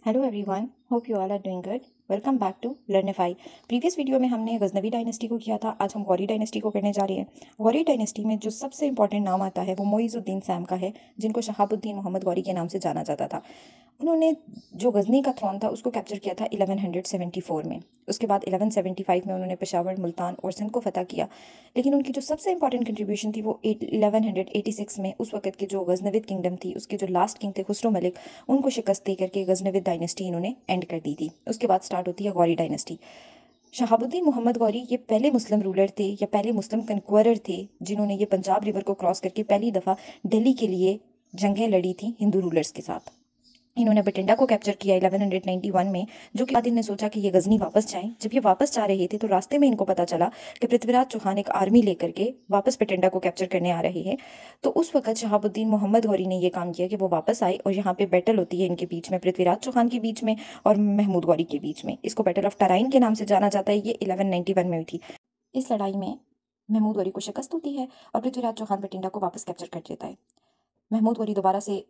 Hello everyone, hope you all are doing good. Welcome back to Learnify. Previous video में हमने Ghaznavi dynasty को किया था, आज हम गौरी डायनेस्टी को करने जा रहे हैं। गौरी डायनेस्टी में जो सबसे इंपॉर्टेंट नाम आता है वो मोइजुद्दीन सैम का है, जिनको शहाबुद्दीन मोहम्मद गौरी के नाम से जाना जाता था। उन्होंने जो गजनी का थ्रोन था उसको कैप्चर किया था 1174 में। उसके बाद 1175 में उन्होंने पेशावर, मुल्तान और सिंध को फतह किया। लेकिन उनकी जो सबसे इंपॉर्टेंट कंट्रीब्यूशन थी वो 1186 में उस वक्त के जो गजनविद किंगडम थी उसके जो लास्ट किंग थे खुसरो मलिक, उनको शिकस्त दे करके गजनविद डायनेस्टी इन्होंने एंड कर दी थी। उसके बाद स्टार्ट होती है गौरी डायनेस्टी। शहाबुद्दीन मोहम्मद गौरी ये पहले मुस्लिम रूलर थे या पहले मुस्लिम कन्क्वरर थे जिन्होंने ये पंजाब रिवर को क्रॉस करके पहली दफ़ा दिल्ली के लिए जंगें लड़ी थी हिंदू रूलर्स के साथ। इन्होंने बठिंडा को कैप्चर किया 1191 में, जो कि बाद इन्होंने सोचा कि ये गजनी वापस जाएं। जब ये वापस जा रहे थे तो रास्ते में इनको पता चला कि पृथ्वीराज चौहान एक आर्मी लेकर के वापस बठिंडा को कैप्चर करने आ रहे हैं। तो उस वक्त शहाबुद्दीन मोहम्मद गौरी ने ये काम किया कि वो वापस आए और यहाँ पे बैटल होती है इनके बीच में, पृथ्वीराज चौहान के बीच में और महमूद गौरी के बीच में। इसको बैटल ऑफ टराइन के नाम से जाना जाता है। ये 1191 में हुई थी। इस लड़ाई में महमूद गौरी को शिकस्त होती है और पृथ्वीराज चौहान बठिंडा को वापस कैप्चर कर लेता है। महमूद गौरी दोबारा से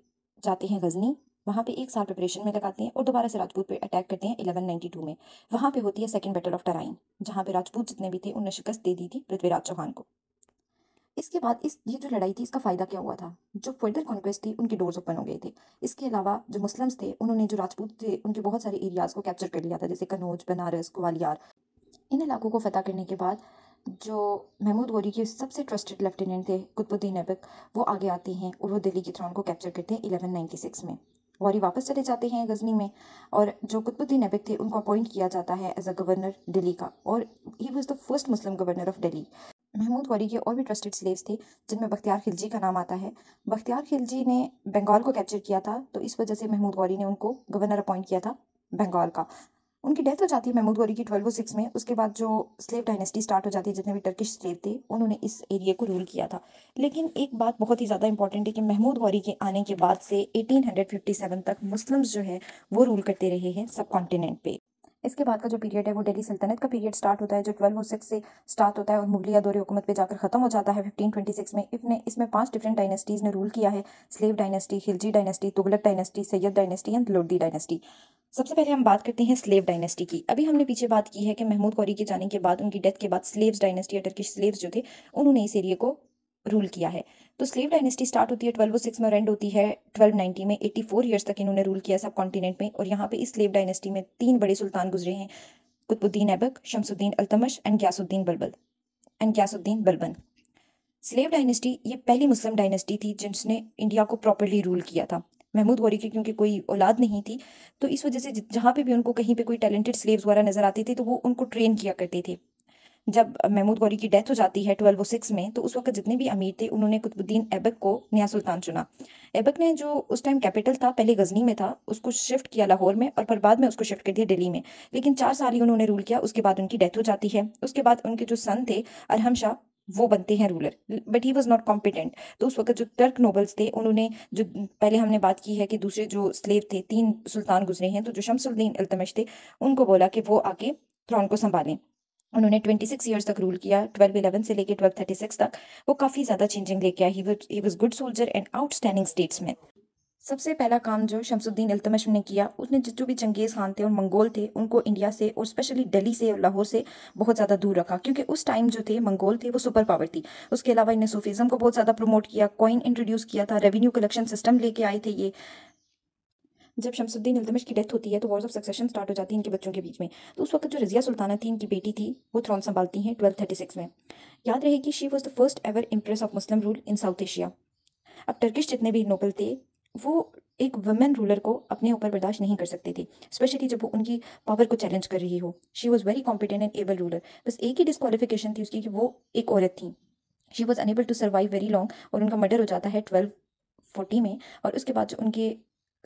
जाते हैं गजनी, वहाँ पे एक साल प्रिपरेशन में लगाते हैं और दोबारा से राजपूत पे अटैक करते हैं 1192 में। वहाँ पे होती है सेकंड बैटल ऑफ टराइन, जहाँ पे राजपूत जितने भी थे उन्हें शिकस्त दे दी थी पृथ्वीराज चौहान को। इसके बाद ये जो लड़ाई थी इसका फ़ायदा क्या हुआ था? जो फर्दर कॉन्क्वेस्ट थी उनके डोर्स ओपन हो गए थे। इसके अलावा जो मुस्लिम्स थे उन्होंने जो राजपूत थे उनके बहुत सारे एरियाज़ को कैप्चर कर लिया था, जैसे कनौज, बनारस, ग्वालियर। इन इलाकों को फतह करने के बाद जो महमूद गौरी के सबसे ट्रस्टेड लेफ्टिनेंट थे कुतुबुद्दीन ऐबक, वो आगे आते हैं और वो दिल्ली के थ्रोन को कैप्चर करते हैं 1196 में। गौरी वापस चले जाते हैं गजनी में और जो कुतुबुद्दीन ऐबक थे उनको अपॉइंट किया जाता है एज अ गवर्नर दिल्ली का, और he was the first Muslim governor of Delhi. Mahmud Ghori के और भी ट्रस्टेड स्लेव्स थे जिनमें बख्तियार खिलजी का नाम आता है। बख्तियार खिलजी ने बंगाल को कैप्चर किया था, तो इस वजह से महमूद गौरी ने उनको गवर्नर अपॉइंट किया था बंगाल का। उनकी डेथ हो जाती है महमूद गौरी की 1206 में। उसके बाद जो स्लेव डायनेस्टी स्टार्ट हो जाती है, जितने भी टर्किश स्लेव थे उन्होंने इस एरिया को रूल किया था। लेकिन एक बात बहुत ही ज़्यादा इंपॉर्टेंट है कि महमूद गौरी के आने के बाद से 1857 तक मुस्लिम्स जो है वो रूल करते रहे हैं सब कॉन्टिनेंट पे। इसके बाद का जो पीरियड है वो दिल्ली सल्तनत का पीरियड स्टार्ट होता है, जो 1206 से स्टार्ट होता है और मुगलिया दौरे हुकूमत पे जाकर ख़त्म हो जाता है 1526 में। इसमें 5 डिफरेंट डायनेस्टीज़ ने रूल किया है: slave dynasty, Khilji dynasty, Tughlaq dynasty, Syed dynasty and Lodhi dynasty. सबसे पहले हम बात करते हैं स्लेव डायनेस्टी की। अभी हमने पीछे बात की है कि महमूद गौरी के जाने के बाद, उनकी डेथ के बाद, स्लेव्स डायनेस्टी या टर्किश स्लेव्स जो थे उन्होंने इस एरिया को रूल किया है। तो स्लेव डायनेस्टी स्टार्ट होती है 1206 में और एंड होती है 1290 में। 84 ईयर्स तक इन्होंने रूल किया सब कॉन्टिनेंट में। और यहाँ पे इस स्लेव डायनेस्टी में 3 बड़े सुल्तान गुजरे हैं: Qutbuddin Aibak, Shamsuddin Altamash and Ghiyasuddin Balban. Slave dynasty ये पहली मुस्लिम डायनेस्टी थी जिसने इंडिया को प्रॉपरली रूल किया था। महमूद गौरी की क्योंकि कोई औलाद नहीं थी, तो इस वजह से जहाँ पे भी उनको कहीं पे कोई टैलेंटेड स्लेव्स वगैरह नजर आते थे तो वो उनको ट्रेन किया करते थे। जब महमूद गौरी की डेथ हो जाती है 1206 में, तो उस वक्त जितने भी अमीर थे उन्होंने कुतुबुद्दीन ऐबक को नया सुल्तान चुना। ऐबक ने जो उस टाइम कैपिटल था पहले गजनी में था उसको शिफ्ट किया लाहौर में, और फिर बाद में उसको शिफ्ट कर दिया दिल्ली में। लेकिन 4 साल ही उन्होंने रूल किया, उसके बाद उनकी डेथ हो जाती है। उसके बाद उनके जो सन थे अरहम शाह, वो बनते हैं ruler, but he was not competent. तो उस वक्त जो टर्क नोबल्स थे उन्होंने, जो पहले हमने बात की है कि दूसरे जो स्लेव थे 3 सुल्तान गुजरे हैं, तो जो शमसुद्दीन इल्तुतमिश थे उनको बोला कि वो आके थ्रोन को संभालें। उन्होंने 26 ईयर्स तक रूल किया, 1211 से लेके 1236 तक। वो काफ़ी ज़्यादा चेंजिंग लेके आया। He was good soldier and outstanding statesman. सबसे पहला काम जो शमसुद्दीन इल्तुतमिश ने किया, उसने जो भी चंगेज़ खान थे और मंगोल थे उनको इंडिया से और स्पेशली दिल्ली से और लाहौर से बहुत ज़्यादा दूर रखा, क्योंकि उस टाइम जो थे मंगोल थे वो सुपर पावर थी। उसके अलावा इन्हें सूफीज़म को बहुत ज़्यादा प्रमोट किया, कॉइन इंट्रोड्यूस किया था, रेवेन्यू कलेक्शन सिस्टम लेके आए थे ये। जब शमसुद्दीन इल्तुतमिश की डेथ होती है तो वॉर्स ऑफ सक्सेशन स्टार्ट हो जाती है इनके बच्चों के बीच में। तो उस वक्त जो रजिया सुल्ताना थी, इनकी बेटी थी, वो थ्रोन संभालती हैं 1236 में। याद रहे कि she was the first ever impress of Muslim rule in south Asia. अब टर्किश जितने भी नोबल थे वो एक वुमेन रूलर को अपने ऊपर बर्दाश्त नहीं कर सकते थे, स्पेशली जब वो उनकी पावर को चैलेंज कर रही हो। She was very competent and able ruler. बस एक ही डिस्क्वालिफिकेशन थी उसकी कि वो एक औरत थी। She was unable to survive very long, और उनका मर्डर हो जाता है 1240 में। और उसके बाद जो उनके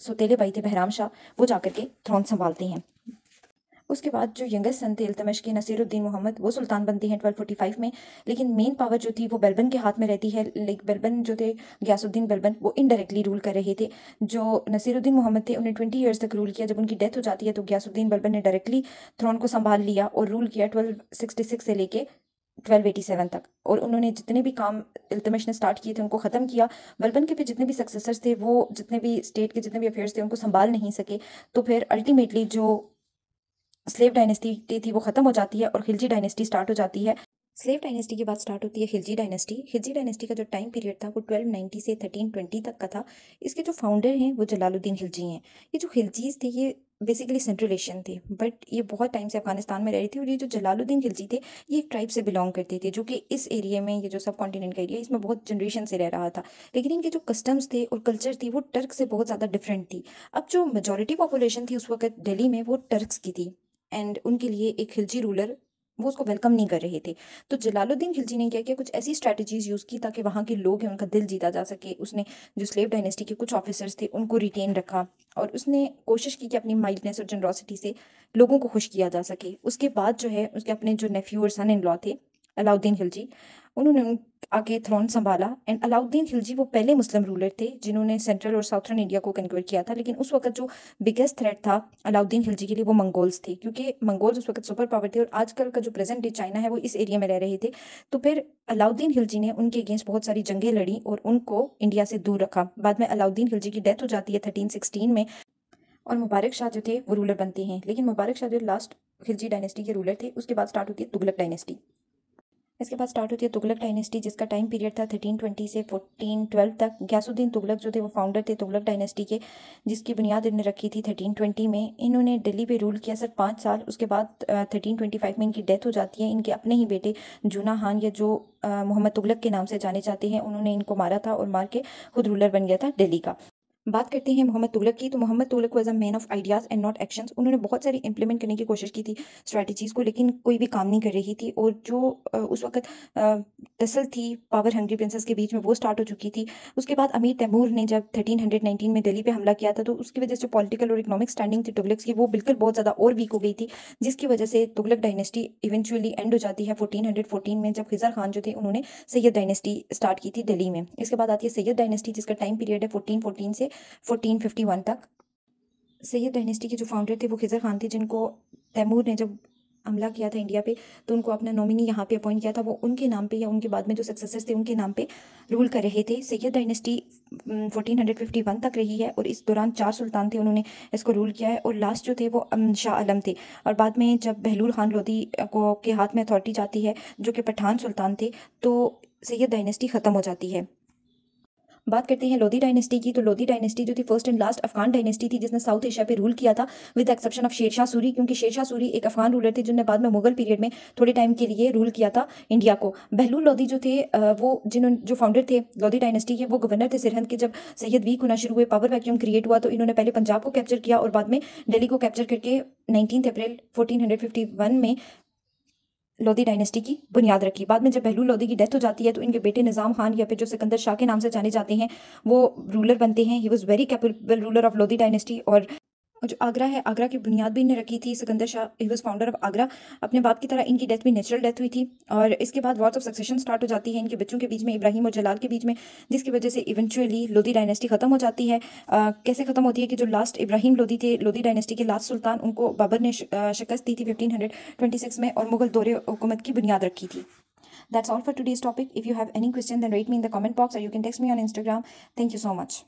सौतेले भाई थे बहराम शाह, वो जाकर के थ्रोन संभालते हैं। उसके बाद जो यंगेस्ट सन थे इल्तुतमिश के, नसीरुद्दीन मोहम्मद, वो सुल्तान बनते हैं 1245 में। लेकिन मेन पावर जो थी वो बलबन के हाथ में रहती है। लाइक बलबन जो थे, गयासुद्दीन बलबन, वो इनडायरेक्टली रूल कर रहे थे। जो नसीरुद्दीन मोहम्मद थे उन्हें 20 ईयर्स तक रूल किया। जब उनकी डेथ हो जाती है तो गयासुद्दीन बलबन ने डायरेक्टली थ्रोन को संभाल लिया और रूल किया 1266 से लेके 1287 तक। और उन्होंने जितने भी काम इल्तुतमिश ने स्टार्ट किए थे उनको ख़त्म किया। बलबन के फिर जितने भी सक्सेसर्स थे वो जितने भी स्टेट के जितने भी अफेयर्स थे उनको संभाल नहीं सके, तो फिर अल्टीमेटली जो स्लेव डायनेस्टी थी वो ख़त्म हो जाती है और खिलजी डायनेस्टी स्टार्ट हो जाती है। स्लेव डायनेस्टी के बाद स्टार्ट होती है खिलजी डायनेस्टी। खिलजी डायनेस्टी का जो टाइम पीरियड था वो 1290 से 1320 तक का था। इसके जो फाउंडर हैं वो जलालुद्दीन खिलजी हैं। ये जो खिलजीज थे ये बेसिकली सेंट्रल एशियन थे, बट ये बहुत टाइम से अफगानिस्तान में रह रही थी। और ये जो जलालुद्दीन खिलजी थे ये एक ट्राइब से बिलोंग करते थे जो कि इस एरिया में, ये जो सब कॉन्टिनेंट का एरिया इसमें बहुत जनरेशन से रह रहा था। लेकिन इनके जो कस्टम्स थे और कल्चर थी वो टर्क से बहुत ज़्यादा डिफरेंट थी। अब जो मेजोरिटी पॉपुलेशन थी उस वक्त दिल्ली में वो टर्क्स की थी, एंड उनके लिए एक खिलजी रूलर वो उसको वेलकम नहीं कर रहे थे। तो जलालुद्दीन खिलजी ने क्या किया, कुछ ऐसी स्ट्रैटेजीज यूज़ की ताकि वहाँ के लोग हैं उनका दिल जीता जा सके। उसने जो स्लेव डायनेस्टी के कुछ ऑफिसर्स थे उनको रिटेन रखा और उसने कोशिश की कि अपनी माइल्डनेस और जनरोसिटी से लोगों को खुश किया जा सके। उसके बाद जो है उसके अपने जो नेफ्यू और सन इन लॉ थे अलाउद्दीन खिलजी, उन्होंने आके थ्रोन संभाला। एंड अलाउद्दीन खिलजी वो पहले मुस्लिम रूलर थे जिन्होंने सेंट्रल और साउथर्न इंडिया को कन्क्वर किया था। लेकिन उस वक्त जो बिगेस्ट थ्रेट था अलाउद्दीन खिलजी के लिए वो मंगोल्स थे, क्योंकि मंगोल्स उस वक्त सुपर पावर थे और आजकल का जो प्रेजेंट डे चाइना है वो इस एरिया में रह रहे थे। तो फिर अलाउद्दीन खिलजी ने उनके अगेंस्ट बहुत सारी जंगें लड़ी और उनको इंडिया से दूर रखा। बाद में अलाउद्दीन खिलजी की डेथ हो जाती है 1316 में और मुबारक शाह जो थे वो रूलर बनते हैं। लेकिन मुबारक शाह जो लास्ट खिलजी डायनेस्टी के रूलर थे, उसके बाद स्टार्ट होती है तुगलक डायनेस्टी। इसके बाद स्टार्ट होती है तुगलक डायनेस्टी जिसका टाइम पीरियड था 1320 से 1412 तक। गयासुद्दीन तुगलक जो थे वो फाउंडर थे तुगलक डायनेस्टी के, जिसकी बुनियाद इन्होंने रखी थी 1320 में। इन्होंने दिल्ली पे रूल किया सिर्फ 5 साल। उसके बाद 1325 में इनकी डेथ हो जाती है। इनके अपने ही बेटे जूना खान या जो मोहम्मद तुगलक के नाम से जाने जाते हैं, उन्होंने इनको मारा था और मार के खुद रूलर बन गया था दिल्ली का। बात करते हैं मोहम्मद तुगलक की, तो Mohammad Tughlaq was a man of ideas and not actions. उन्होंने बहुत सारी इंप्लीमेंट करने की कोशिश की थी स्ट्रैटेजीज़ को, लेकिन कोई भी काम नहीं कर रही थी। और जो उस वक्त तसल थी पावर हंग्री प्रिंसेस के बीच में वो स्टार्ट हो चुकी थी। उसके बाद अमीर तैमूर ने जब 1319 में दिल्ली पे हमला किया था, तो उसकी वजह से पॉलिटिकल और इकोनॉमिक स्टैंडिंग थी तुगलक्स की वो बिल्कुल बहुत ज़्यादा और वीक हो गई थी, जिसकी वजह से तुगलक डायनेस्टी इवेंचुअली एंड हो जाती है 1414 में, जब खिज़र खान जो थे उन्होंने सैयद डायनेस्टी स्टार्ट की थी दिल्ली में। इसके बाद आती है सैयद डायनेस्टी जिसका टाइम पीरियड है 1414 से 1451 तक। सैयद डायनेस्टी के जो फाउंडर थे वो खिज़र खान थे, जिनको तैमूर ने जब हमला किया था इंडिया पे तो उनको अपना नॉमिनी यहाँ पे अपॉइंट किया था। वो उनके नाम पे या उनके बाद में जो सक्सेसर्स थे उनके नाम पे रूल कर रहे थे। सैयद डायनेस्टी 1451 तक रही है और इस दौरान 4 सुल्तान थे, उन्होंने इसको रूल किया है। और लास्ट जो थे वो शाह आलम थे। और बाद में जब बहलूल खान लोधी को के हाथ में अथॉरिटी जाती है जो कि पठान सुल्तान थे, तो सैयद डायनेस्टी ख़त्म हो जाती है। बात करते हैं लोधी डायनेस्टी की, तो लोधी डायनेस्टी जो थी first and last Afghan dynasty थी जिसने साउथ एशिया पे रूल किया था with exception of Sher Shah Suri, क्योंकि शेरशाह सूरी एक अफगान रूलर थे जिन्होंने बाद में मुगल पीरियड में थोड़े टाइम के लिए रूल किया था इंडिया को। बहलूल लोधी जो थे वो जिन्होंने जो फाउंडर थे लोधी डायनेस्टी के, वो गवर्नर थे सिरहिंद के। जब सैयद वीक होना शुरू हुए, पावर वैक्यूम क्रिएट हुआ, तो इन्होंने पहले पंजाब को कैप्चर किया और बाद में दिल्ली को कैप्चर करके 19 अप्रैल 1451 में लोधी डायनेस्टी की बुनियाद रखी। बाद में जब बहलूल लोधी की डेथ हो जाती है तो इनके बेटे निज़ाम खान या फिर जो सिकंदर शाह के नाम से जाने जाते हैं वो रूलर बनते हैं। He was very capable ruler of Lodhi dynasty. और जो आगरा है, आगरा की बुनियाद भी इन्हें रखी थी Sikandar Shah. He was founder of Agra. अपने बाप की तरह इनकी डेथ भी नेचुरल डेथ हुई थी। और इसके बाद वॉर्स ऑफ सक्सेशन स्टार्ट हो जाती है इनके बच्चों के बीच में, इब्राहिम और जलाल के बीच में, जिसकी वजह से इवेंचुअली लोधी डायनेस्टी खत्म हो जाती है। कैसे खत्म होती है कि जो लास्ट इब्राहिम लोधी थे, लोधी डायनेस्टी के लास्ट सुल्तान, उनको बाबर ने शिकस्त दी थी 1526 में और मुगल दौरे हुकूमत की बुनियाद रखी थी। That's all for today's topic. If you have any question, then write me in the comment box or you can text me on Instagram. Thank you so much.